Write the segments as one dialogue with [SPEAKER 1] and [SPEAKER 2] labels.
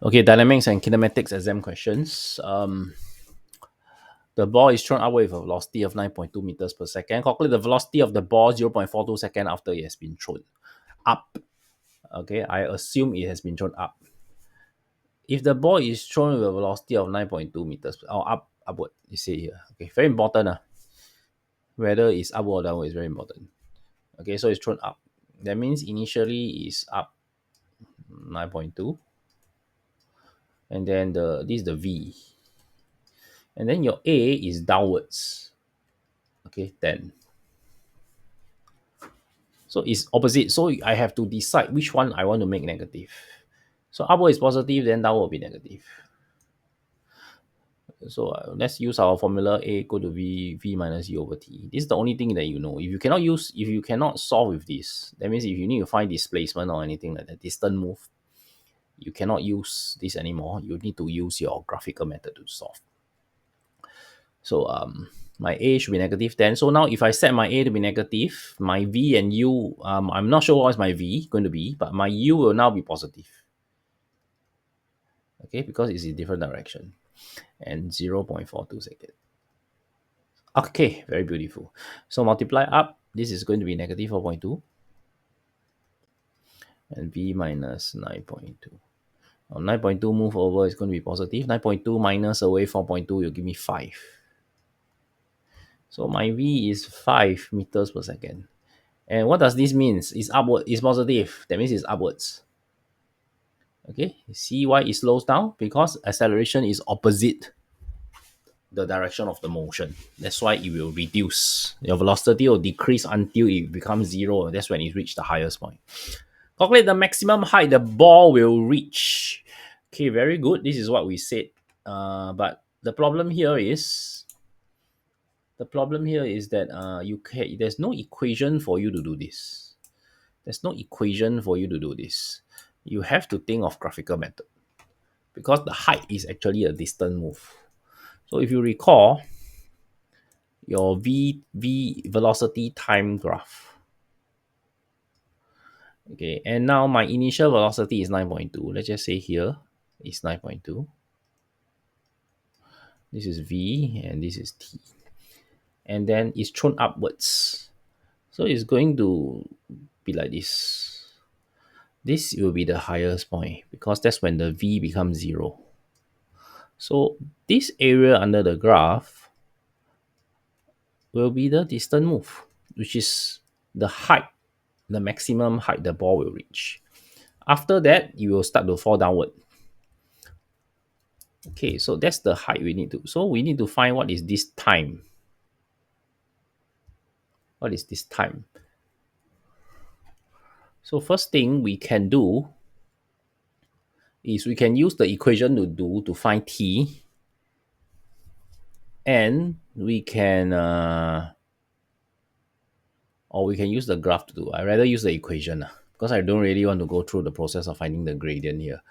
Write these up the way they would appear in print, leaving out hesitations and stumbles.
[SPEAKER 1] Okay, dynamics and kinematics exam questions. The ball is thrown upward with a velocity of 9.2 meters per second. Calculate the velocity of the ball 0.42 seconds after it has been thrown up. Okay, I assume it has been thrown up. If the ball is thrown with a velocity of 9.2 meters or upward, you see here. Okay, very important. Whether it's upward or downward is very important. Okay, so it's thrown up. That means initially is up 9.2, and then this is the V, and then your A is downwards. Okay, 10. So it's opposite. So I have to decide which one I want to make negative. So upward is positive, then downward will be negative. So let's use our formula A equal to V minus U over T. This is the only thing that you know. If you cannot solve with this, that means if you need to find displacement or anything like that, distant move, you cannot use this anymore. You need to use your graphical method to solve. So my A should be negative 10. So now if I set my A to be negative, my V and U, I'm not sure what's my V going to be, but my U will now be positive. Okay, because it's in different direction. And 0.42 seconds. Okay, very beautiful. So multiply up, this is going to be negative 4.2. And V minus 9.2. 9.2 move over is going to be positive. 9.2 minus away 4.2 will give me 5. So my V is 5 meters per second. And what does this mean? It's upward, it's positive. That means it's upwards. Okay, see why it slows down? Because acceleration is opposite the direction of the motion. That's why it will reduce. Your velocity will decrease until it becomes 0. That's when it reaches the highest point. Calculate the maximum height the ball will reach. Okay, very good. This is what we said. But the problem here is that there's no equation for you to do this. There's no equation for you to do this. You have to think of graphical method because the height is actually a distant move. So if you recall your v velocity time graph, okay, and now my initial velocity is 9.2. Let's just say here is 9.2. This is v and this is t, and then it's thrown upwards. So it's going to be like this. This will be the highest point because that's when the v becomes 0. So this area under the graph will be the distant move, which is the height, the maximum height the ball will reach. After that, you will start to fall downward. Okay, so that's the height we need to. So we need to find what is this time. What is this time? So first thing we can do is we can use the equation to find t, and we can or we can use the graph to do. I rather use the equation because I don't really want to go through the process of finding the gradient here.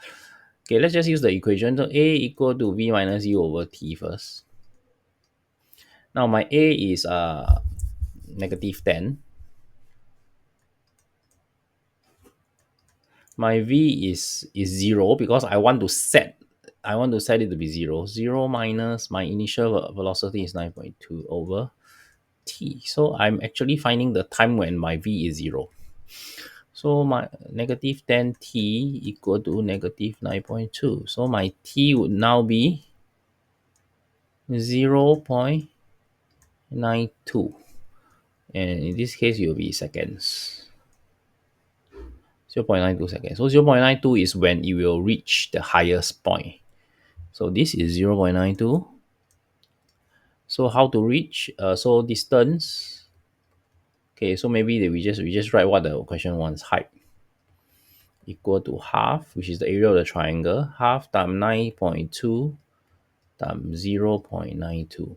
[SPEAKER 1] Okay, let's just use the equation. So A equal to V minus U over T first. Now my A is negative 10. My V is 0 because I want to set it to be 0. 0 minus my initial velocity is 9.2 over T. So I'm actually finding the time when my V is 0. So my negative 10t equal to negative 9.2. So my t would now be 0.92. And in this case, it will be seconds. 0.92 seconds. So 0.92 is when it will reach the highest point. So this is 0.92. So how to reach? So distance. Okay, so maybe we just write what the question wants. Height equal to half, which is the area of the triangle. Half times 9.2 times 0.92.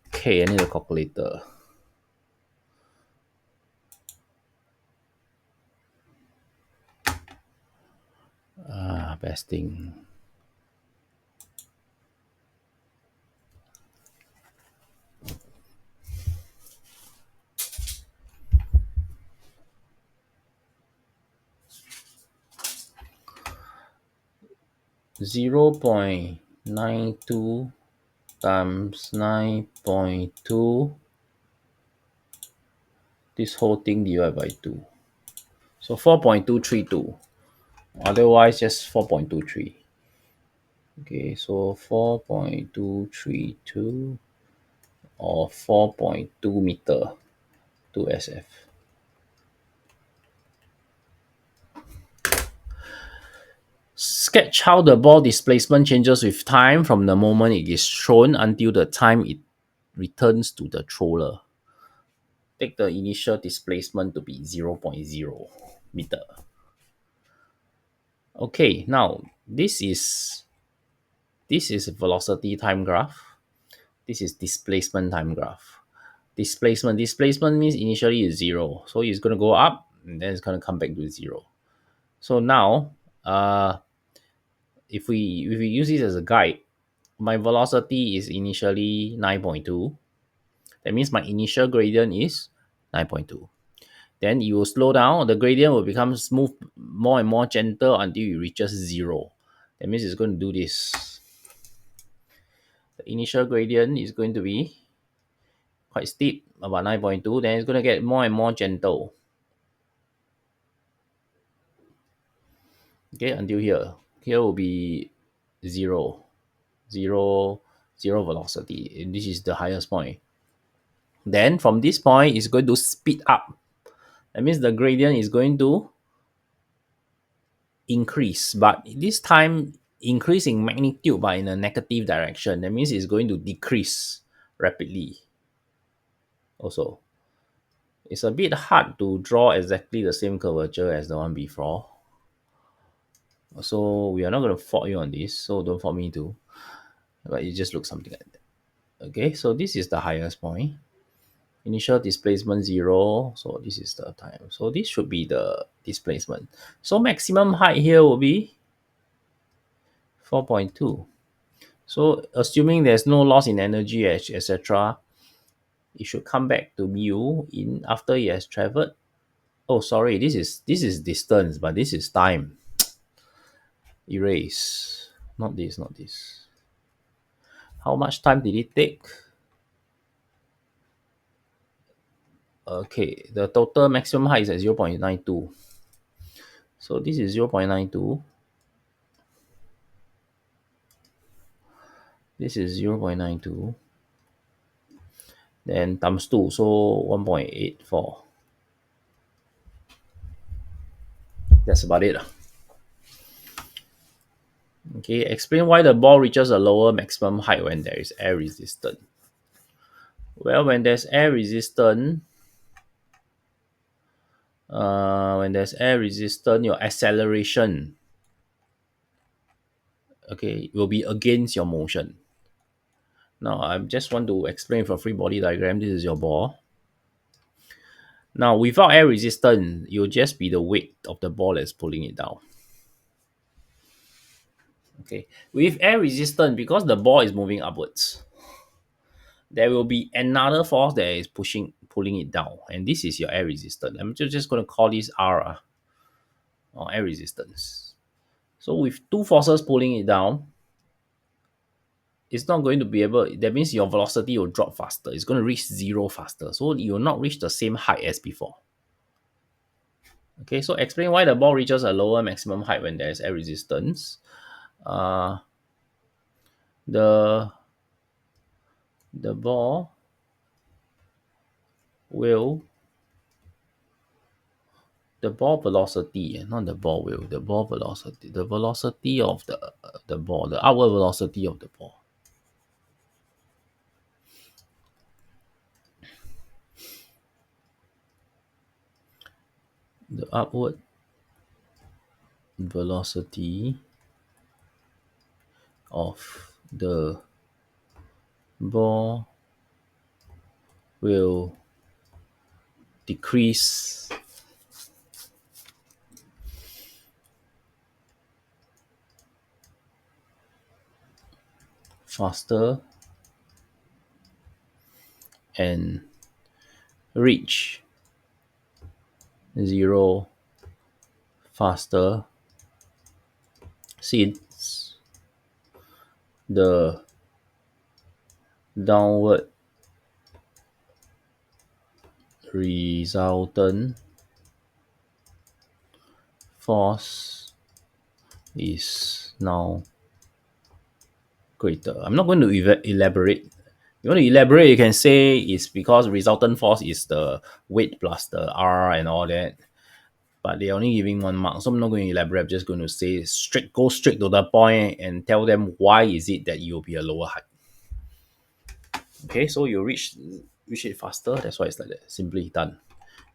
[SPEAKER 1] Okay, I need a calculator. Best thing. 0.92 times 9.2, this whole thing divided by 2. So 4.232. Otherwise, just 4.23. Okay, so 4.232 or 4.2 meter to SF. Sketch how the ball displacement changes with time from the moment it is thrown until the time it returns to the thrower. Take the initial displacement to be 0.0 meter. Okay, now this is velocity time graph. This is displacement time graph. Displacement means initially is 0, so it's going to go up and then it's going to come back to 0. So now, if we use this as a guide, my velocity is initially 9.2. That means my initial gradient is 9.2. Then you will slow down, the gradient will become smooth, more and more gentle until it reaches 0. That means it's going to do this. The initial gradient is going to be quite steep, about 9.2. Then it's going to get more and more gentle. Okay, until here. Here will be 0, 0, 0 velocity. And this is the highest point. Then from this point, it's going to speed up. That means the gradient is going to increase, but this time increase in magnitude but in a negative direction. That means it's going to decrease rapidly. Also, it's a bit hard to draw exactly the same curvature as the one before. So we are not going to fault you on this, so don't fault me too. But it just looks something like that. Okay, so this is the highest point. Initial displacement 0, so this is the time. So this should be the displacement. So maximum height here will be 4.2. So assuming there's no loss in energy, etc., it should come back to mu in after it has traveled. Oh, sorry, this is distance, but this is time. Erase. Not this, not this. How much time did it take? Okay, the total maximum height is at 0.92. So this is 0.92. This is 0.92. Then times 2, so 1.84. That's about it. Okay, explain why the ball reaches a lower maximum height when there is air resistance. Well, when there's air resistance, your acceleration, okay, will be against your motion. Now, I just want to explain for free body diagram. This is your ball. Now, without air resistance, you'll just be the weight of the ball that's pulling it down. Okay, with air resistance, because the ball is moving upwards, there will be another force that is pulling it down, and this is your air resistance. I'm just going to call this R, or air resistance. So with two forces pulling it down, it's not going to be able, that means your velocity will drop faster. It's going to reach 0 faster. So you will not reach the same height as before. Okay, so explain why the ball reaches a lower maximum height when there is air resistance. The ball will, the ball velocity, not the ball will, the ball velocity, the velocity of the ball, the outward velocity of the ball. The upward velocity of the ball will decrease faster and reach 0 faster since the downward resultant force is now greater. I'm not going to elaborate. You want to elaborate, you can say it's because resultant force is the weight plus the R and all that. But they're only giving 1 mark, so I'm not going to elaborate. I'm just going to say go straight to the point and tell them why is it that you'll be a lower height. Okay, so you reach it faster. That's why it's like that. Simply done.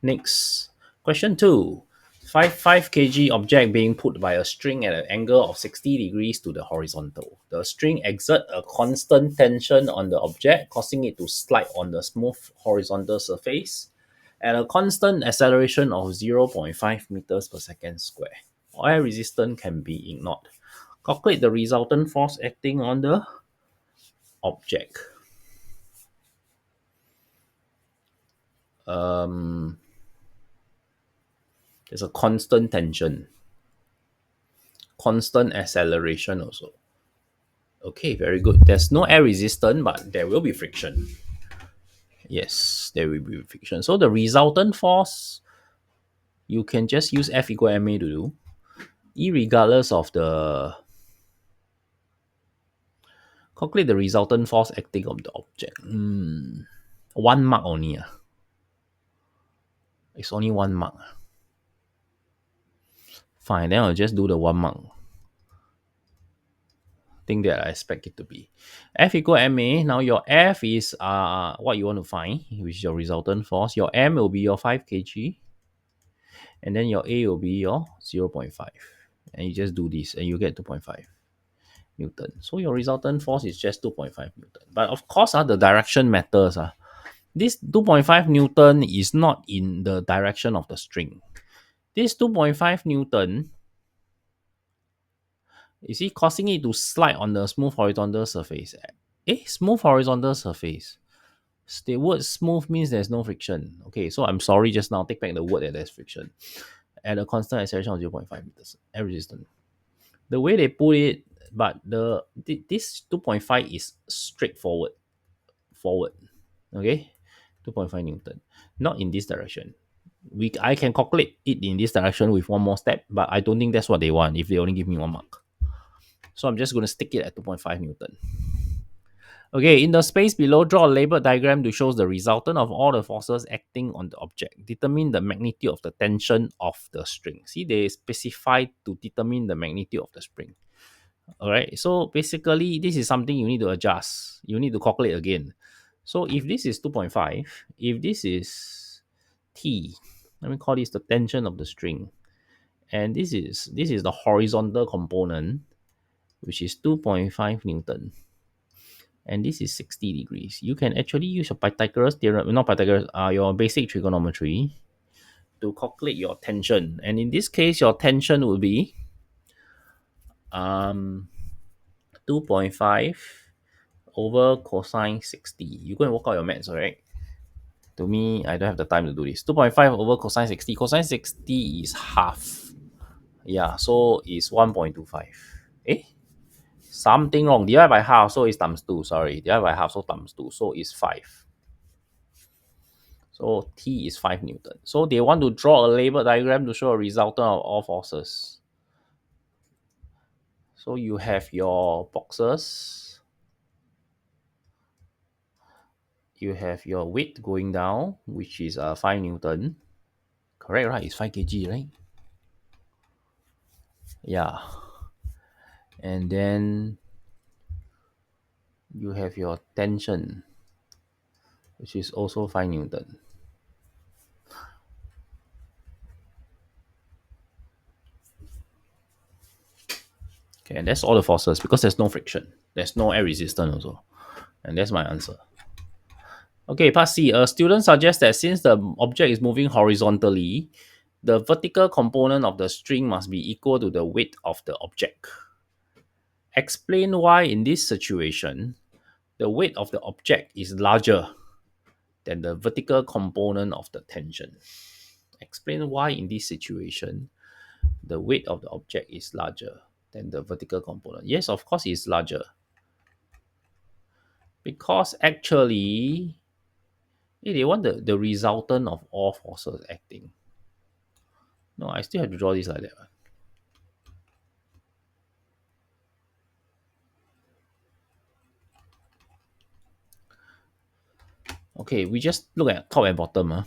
[SPEAKER 1] Next, question 2. 5 kg object being put by a string at an angle of 60 degrees to the horizontal. The string exert a constant tension on the object, causing it to slide on the smooth horizontal surface at a constant acceleration of 0.5 meters per second square. Air resistance can be ignored. Calculate the resultant force acting on the object. There's a constant tension, constant acceleration also. Okay, very good. There's no air resistance, but there will be friction. Yes, there will be friction. So the resultant force, you can just use F equal ma to do, irregardless of the calculate the resultant force acting on the object. 1 mark only. It's only 1 mark. Fine, then I'll just do the 1 mark thing that I expect it to be. F equal ma. Now your F is what you want to find, which is your resultant force. Your M will be your 5 kg. And then your A will be your 0.5. And you just do this and you get 2.5 Newton. So your resultant force is just 2.5 Newton. But of course, the direction matters. This 2.5 Newton is not in the direction of the string. This 2.5 Newton, you see, causing it to slide on the smooth horizontal surface. Smooth horizontal surface. The word smooth means there's no friction. Okay, so I'm sorry just now. Take back the word that there's friction. At a constant acceleration of 0.5 meters. Air resistance. The way they put it, but this 2.5 is straightforward. Okay? 2.5 Newton. Not in this direction. I can calculate it in this direction with one more step, but I don't think that's what they want if they only give me 1 mark. So I'm just going to stick it at 2.5 Newton. Okay, in the space below, draw a labeled diagram to show the resultant of all the forces acting on the object. Determine the magnitude of the tension of the string. See, they specify to determine the magnitude of the spring. Alright, so basically, this is something you need to adjust. You need to calculate again. So if this is 2.5, if this is T, let me call this the tension of the string. And this is the horizontal component, which is 2.5 Newton. And this is 60 degrees. You can actually use your Pythagoras theorem, not Pythagoras, your basic trigonometry to calculate your tension. And in this case, your tension will be 2.5 over cosine 60. You go and work out your maths, alright? To me, I don't have the time to do this. 2.5 over cosine 60. Cosine 60 is half. Yeah, so it's 1.25. Something wrong. Divide by half, so it's times 2. Sorry. Divide by half, so times 2. So it's 5. So T is 5 Newton. So they want to draw a label diagram to show a resultant of all forces. So you have your boxes. You have your weight going down, which is 5 Newton. Correct, right? It's 5 kg, right? Yeah. And then you have your tension, which is also 5 Newton. Okay, and that's all the forces because there's no friction. There's no air resistance also. And that's my answer. Okay, part C. A student suggests that since the object is moving horizontally, the vertical component of the string must be equal to the weight of the object. Explain why in this situation, the weight of the object is larger than the vertical component of the tension. Explain why in this situation, the weight of the object is larger than the vertical component. Yes, of course it's larger. Because actually, they want the resultant of all forces acting. No, I still have to draw this like that. Okay, we just look at top and bottom.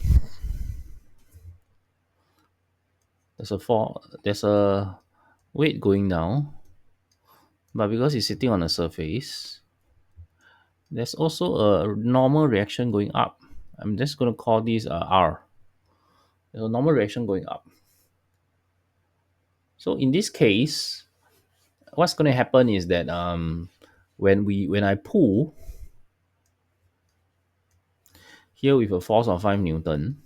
[SPEAKER 1] There's a weight going down, but because it's sitting on a surface, there's also a normal reaction going up. I'm just going to call this R. There's a normal reaction going up. So in this case, what's going to happen is that when I pull here with a force of 5 Newton,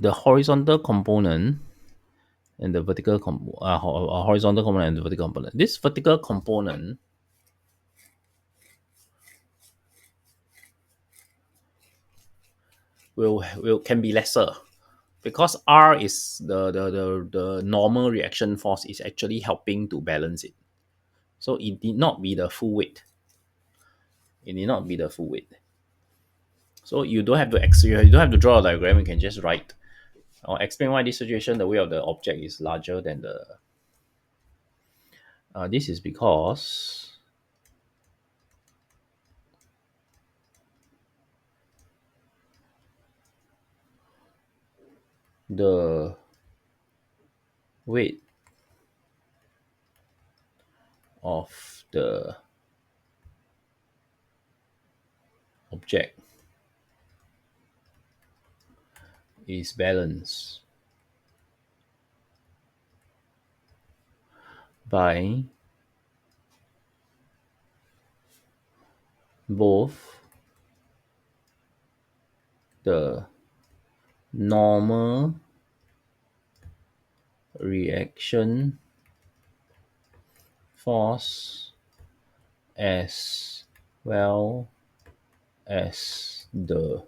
[SPEAKER 1] the horizontal component and the horizontal component and the vertical component. This vertical component will can be lesser because R is the normal reaction force is actually helping to balance it. So it need not be the full weight. It need not be the full weight. So you don't have to you don't have to draw a diagram. You can just write or explain why this situation the weight of the object is larger than the. This is because the weight of the object is balanced by both the normal reaction force as well as the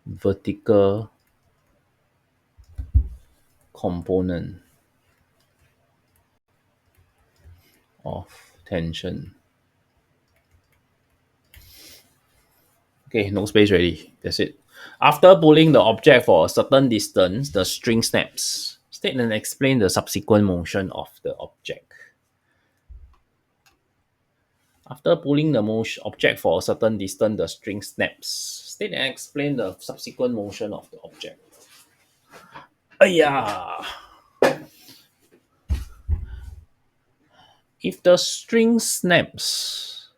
[SPEAKER 1] vertical component of tension. Okay, no space ready. That's it. After pulling the object for a certain distance, the string snaps. State and explain the subsequent motion of the object. After pulling the object for a certain distance, the string snaps. State and explain the subsequent motion of the object. Ayah! If the string snaps,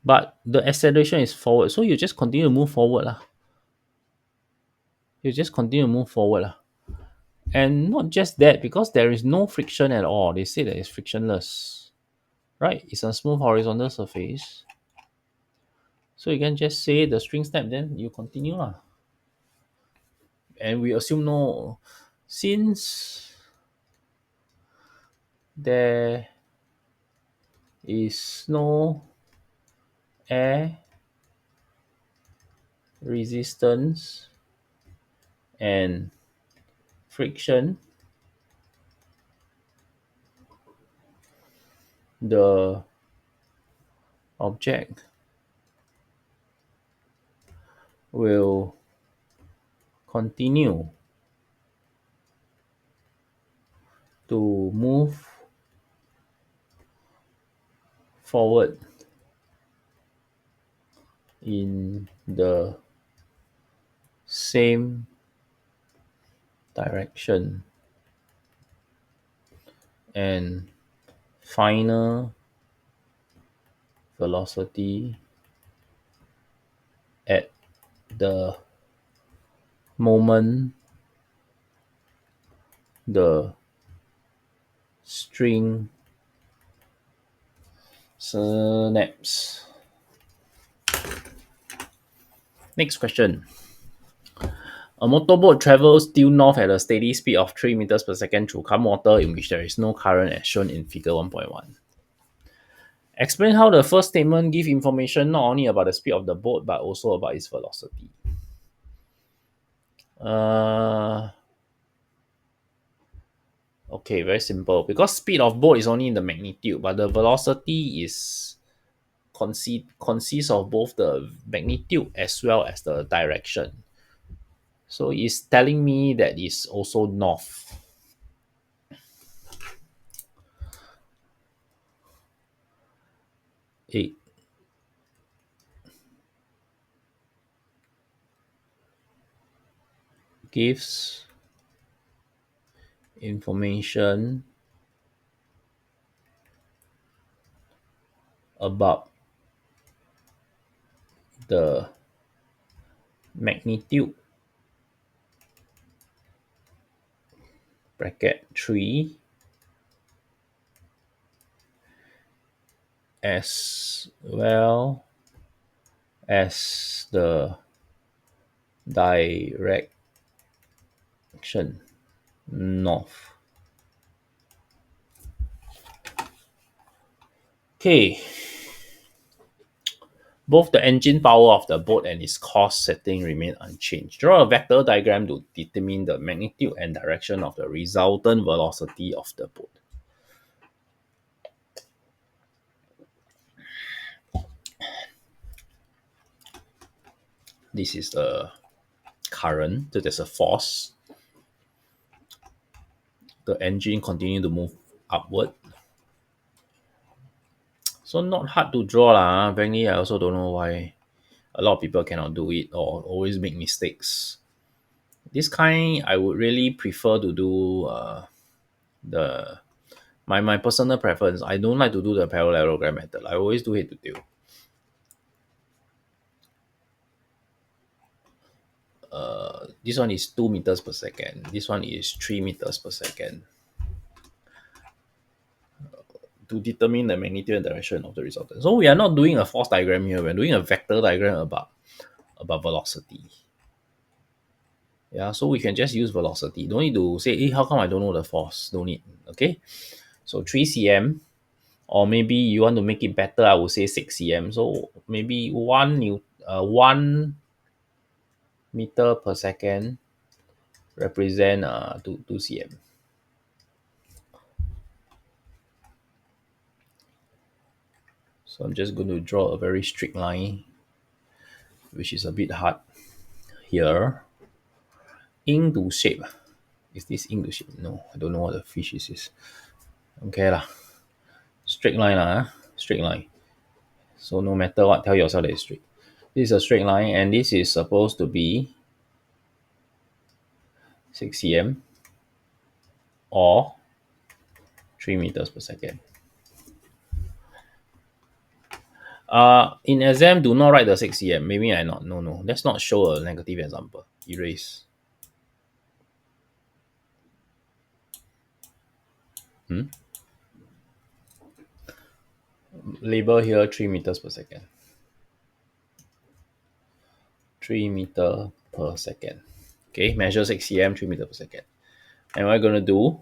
[SPEAKER 1] but the acceleration is forward, so you just continue to move forward. You just continue to move forward. And not just that, because there is no friction at all. They say that it's frictionless. Right? It's a smooth horizontal surface. So you can just say the string snap, then you continue. And we assume no, since there is no air resistance and friction, the object will continue to move forward in the same direction and final velocity at the moment the string snaps. Next question. A motorboat travels due north at a steady speed of 3 meters per second through calm water in which there is no current as shown in figure 1.1. Explain how the first statement gives information not only about the speed of the boat but also about its velocity. Okay, very simple. Because speed of boat is only in the magnitude, but the velocity is consists of both the magnitude as well as the direction. So it's telling me that it's also north. It gives information about the magnitude bracket 3 as well as the direction north. Okay, both the engine power of the boat and its cost setting remain unchanged. Draw a vector diagram to determine the magnitude and direction of the resultant velocity of the boat. This is the current, so there's a force. The engine continue to move upward. So not hard to draw lah. Frankly, I also don't know why a lot of people cannot do it or always make mistakes. This kind I would really prefer to do the my personal preference. I don't like to do the parallelogram method. I always do head to tail. This one is 2 meters per second. This one is 3 meters per second. To determine the magnitude and direction of the resultant. So we are not doing a force diagram here. We're doing a vector diagram about velocity. Yeah, so we can just use velocity. Don't need to say, hey, how come I don't know the force? Don't need. Okay. So 3 cm, or maybe you want to make it better, I would say 6 cm. So maybe 1 meter per second represent 2 cm. So I'm just going to draw a very strict line, which is a bit hard here. Into shape. Is this into shape? No, I don't know what the fish is. Okay lah. Straight line lah. Straight line. So no matter what, tell yourself that it's straight. This is a straight line, and this is supposed to be 6 cm or 3 meters per second. In exam, do not write the 6 cm. Maybe I not. No. Let's not show a negative example. Erase. Label here 3 meters per second. 3 meter per second. Okay, measure 6 cm, 3 meter per second. And we're going to do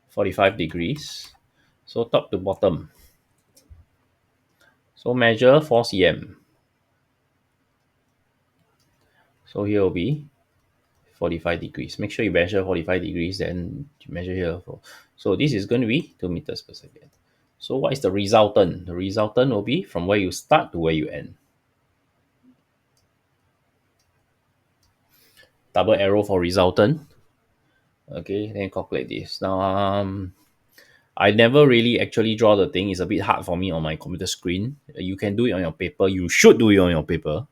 [SPEAKER 1] 45 degrees. So top to bottom. So measure 4 cm. So here will be 45 degrees. Make sure you measure 45 degrees, then you measure here. So this is going to be 2 meters per second. So what is the resultant? The resultant will be from where you start to where you end. Double arrow for resultant. Okay, then calculate this. Now, I never really actually draw the thing. It's a bit hard for me on my computer screen. You can do it on your paper. You should do it on your paper.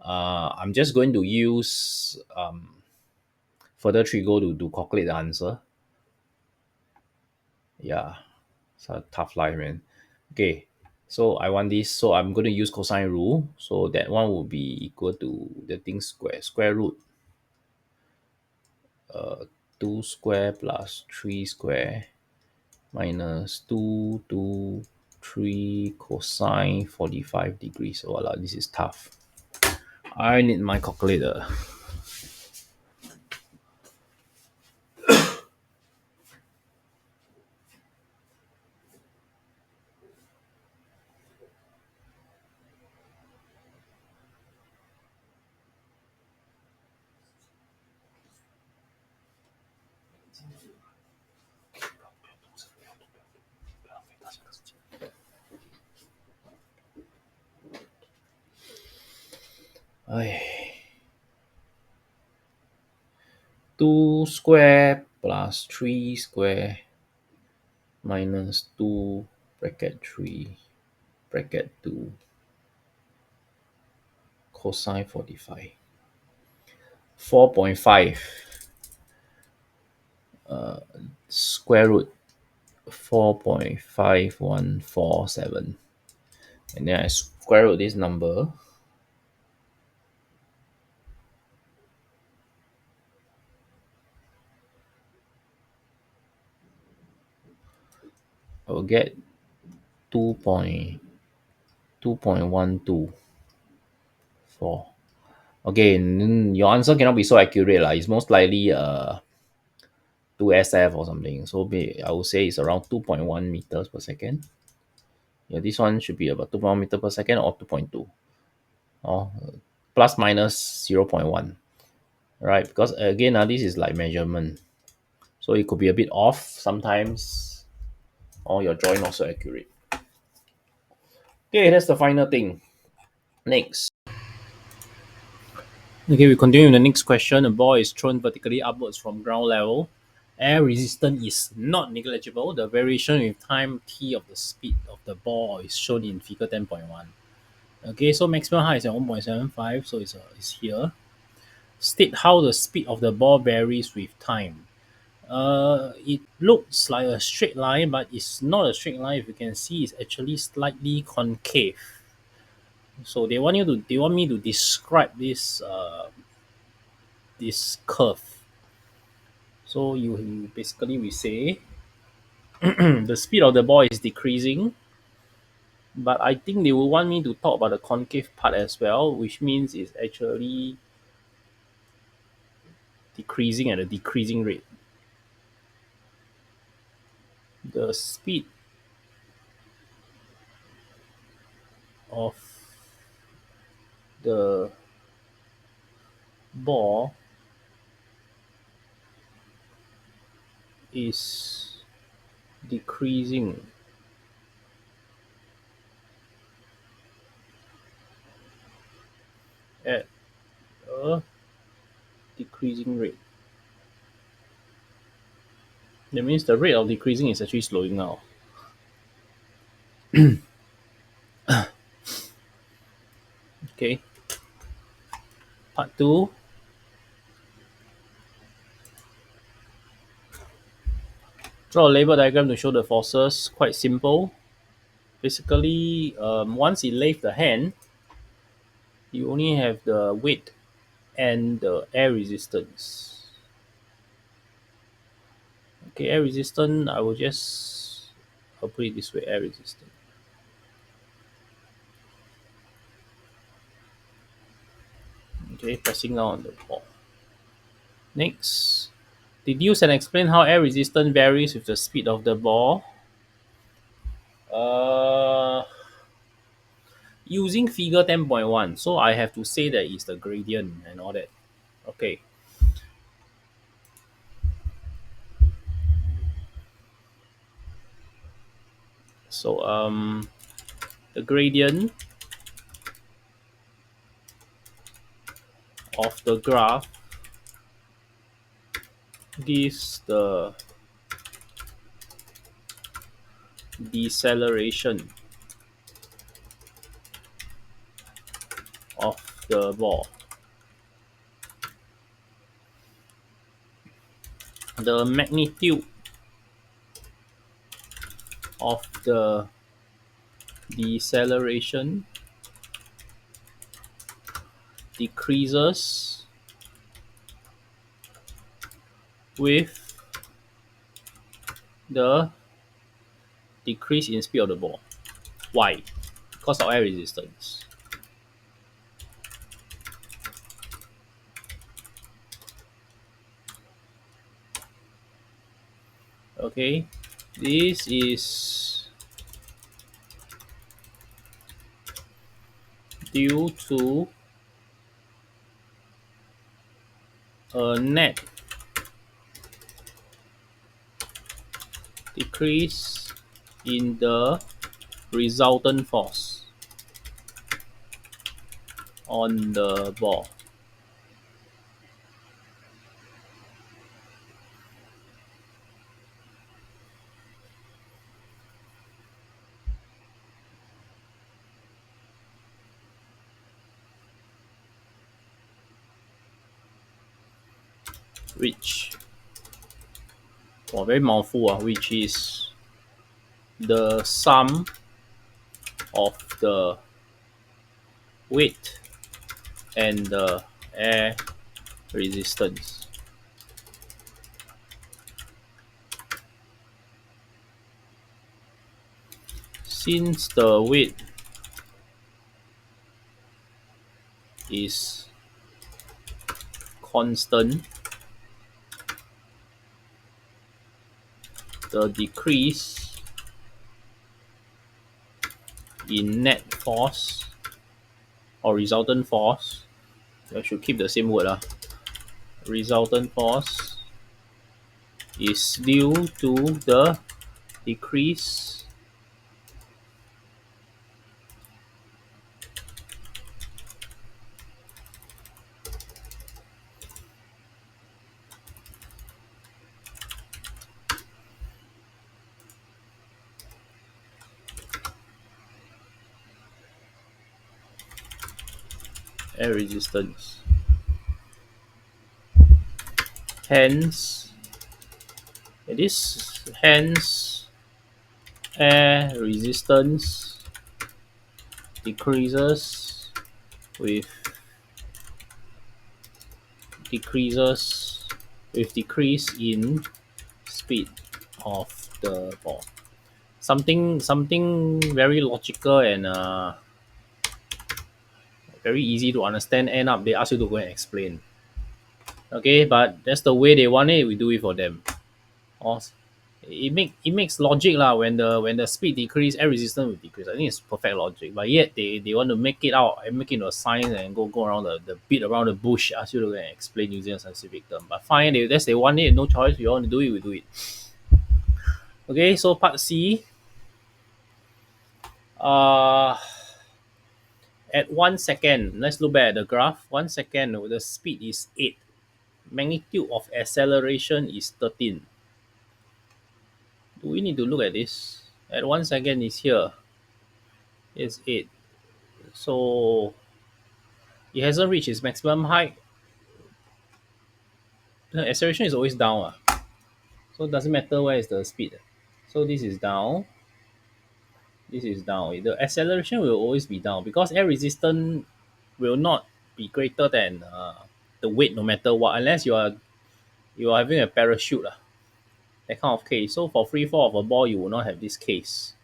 [SPEAKER 1] I'm just going to use further trigo to calculate the answer. Yeah, it's a tough life, man. Okay, so I want this. So I'm going to use cosine rule. So that one will be equal to the thing square. Square root 2 square plus 3 square minus 3 cosine 45 degrees. Oh, wow, this is tough. I need my calculator. 2 square plus 3 square minus 2 bracket 3 bracket 2 cosine 45. 4.5 square root 4.5147. And then I square root this number. I will get 2.1224. Okay, your answer cannot be so accurate. It's most likely 2SF or something. So I would say it's around 2.1 meters per second. Yeah, this one should be about 2.1 meter per second or 2.2. Or plus minus 0.1. Right? Because again, this is like measurement. So it could be a bit off sometimes. Or your drawing not so accurate. Okay, that's the final thing. Next. Okay, we continue with the next question. A ball is thrown vertically upwards from ground level. Air resistance is not negligible. The variation with time t of the speed of the ball is shown in figure 10.1. Okay, so maximum height is at 1.75, so it's here. State how the speed of the ball varies with time. It looks like a straight line, but it's not a straight line. If you can see, it's actually slightly concave. So they want me to describe this curve. So you basically we say the speed of the ball is decreasing, but I think they will want me to talk about the concave part as well, which means it's actually decreasing at a decreasing rate. The speed of the ball is decreasing at a decreasing rate. That means the rate of decreasing is actually slowing down. Okay. Part 2. Draw a label diagram to show the forces. Quite simple. Basically, once it leaves the hand, you only have the weight and the air resistance. Okay, air resistance, I'll put it this way, air resistance. Okay, pressing down on the ball. Next, deduce and explain how air resistance varies with the speed of the ball. Using figure 10.1, so I have to say that it's the gradient and all that. Okay. So the gradient of the graph gives the deceleration of the ball. The magnitude of the deceleration decreases with the decrease in speed of the ball. Why? Because of air resistance. Okay, this is due to a net decrease in the resultant force on the ball. Which, very mouthful, which is the sum of the weight and the air resistance. Since the weight is constant, the decrease in net force or resultant force, I should keep the same word, resultant force is due to the decrease air resistance. Hence, air resistance decreases with decrease in speed of the ball. Something very logical and very easy to understand. End up they ask you to go and explain. Okay, but that's the way they want it. We do it for them. Or it makes logic lah. When the speed decrease, air resistance will decrease. I think it's perfect logic. But yet they want to make it out and make it into a science and go around the beat around the bush. Ask you to go and explain using a scientific term. But fine, they want it. No choice. We want to do it. We do it. Okay, so part C. Uh, at 1 second, let's look back at the graph. 1 second, the speed is 8. Magnitude of acceleration is 13. Do we need to look at this? At 1 second is here. It's 8. So it hasn't reached its maximum height. The acceleration is always down. So it doesn't matter where is the speed. So this is down. This is down. The acceleration will always be down because air resistance will not be greater than the weight no matter what, unless you are having a parachute. That kind of case. So for free fall of a ball, you will not have this case.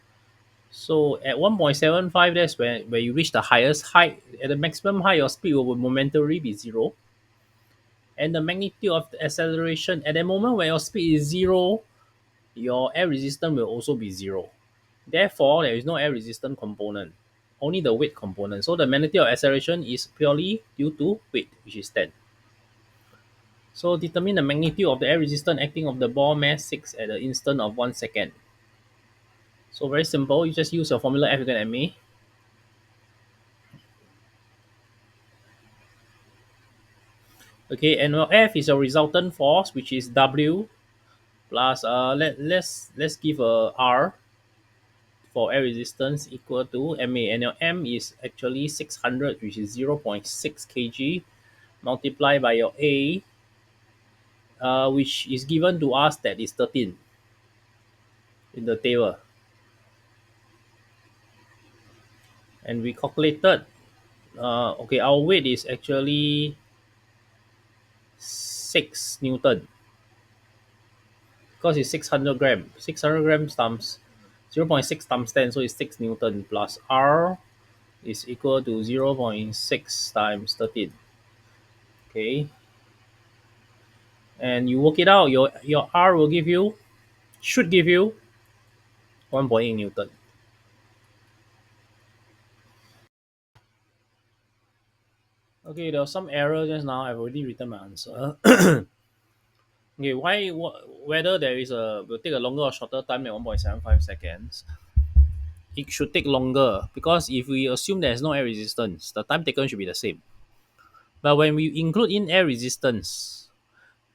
[SPEAKER 1] So at 1.75, that's where you reach the highest height. At the maximum height, your speed will momentarily be 0. And the magnitude of the acceleration, at the moment when your speed is 0, your air resistance will also be 0. Therefore, there is no air resistance component, only the weight component. So the magnitude of acceleration is purely due to weight, which is 10. So determine the magnitude of the air resistance acting of the ball mass 6 at the instant of 1 second. So very simple, you just use your formula F equal to ma. Okay, and F is a resultant force, which is W plus let's give a R for air resistance equal to ma, and your M is actually 600, which is 0.6 kg, multiplied by your A, which is given to us that is 13 in the table. And we calculated, okay, our weight is actually 6 Newton because it's 600 gram. 600 grams times 0.6 times 10, so it's 6 Newton plus R is equal to 0.6 times 13. Okay. And you work it out, your R will give you, should give you 1.8 Newton. Okay, there was some error just now. I've already written my answer. Okay, whether there is will take a longer or shorter time than 1.75 seconds, it should take longer because if we assume there is no air resistance, the time taken should be the same. But when we include in air resistance,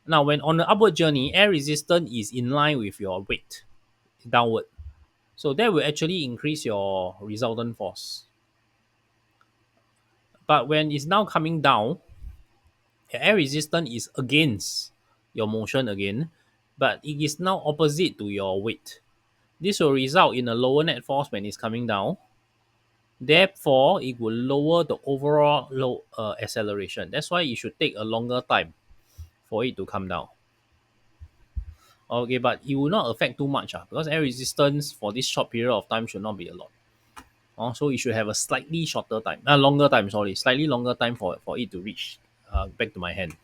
[SPEAKER 1] now when on the upward journey, air resistance is in line with your weight downward. So that will actually increase your resultant force. But when it's now coming down, the air resistance is against your motion again, but it is now opposite to your weight. This will result in a lower net force when it's coming down. Therefore, it will lower the overall acceleration. That's why it should take a longer time for it to come down. Okay, but it will not affect too much because air resistance for this short period of time should not be a lot. So it should have a slightly shorter time, longer time, sorry, slightly longer time for it to reach back to my hand.